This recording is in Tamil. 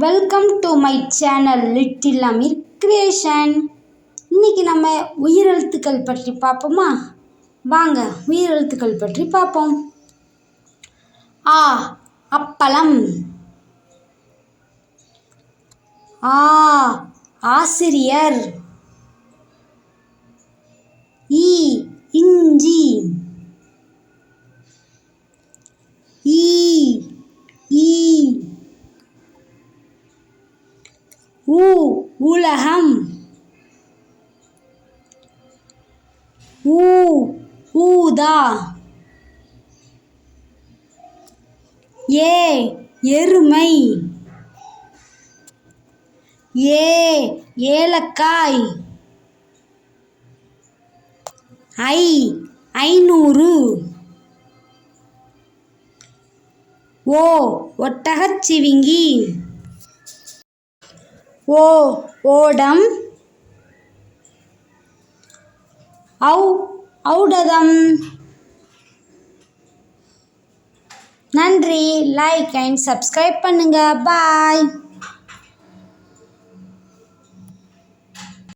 Welcome to my channel little Amir creation. இன்னைக்கு நம்ம உயிரெழுத்துக்கள் பற்றி பார்ப்போமா? வாங்க உயிரெழுத்துக்கள் பற்றி பார்ப்போம். ஆ அப்பளம். ஆ ஆசிரியர். ஈ இஞ்சி. ஈ ஈ ஊ உலகம். ஊ ஊதா. ஏ எருமை. ஏ ஏலக்காய். ஐ 500. ஓ ஒட்டகச்சிவிங்கி. ஓ ஓடம். ஔ ஔடதம். நன்றி. லைக் அண்ட் சப்ஸ்கிரைப் பண்ணுங்க. பாய்.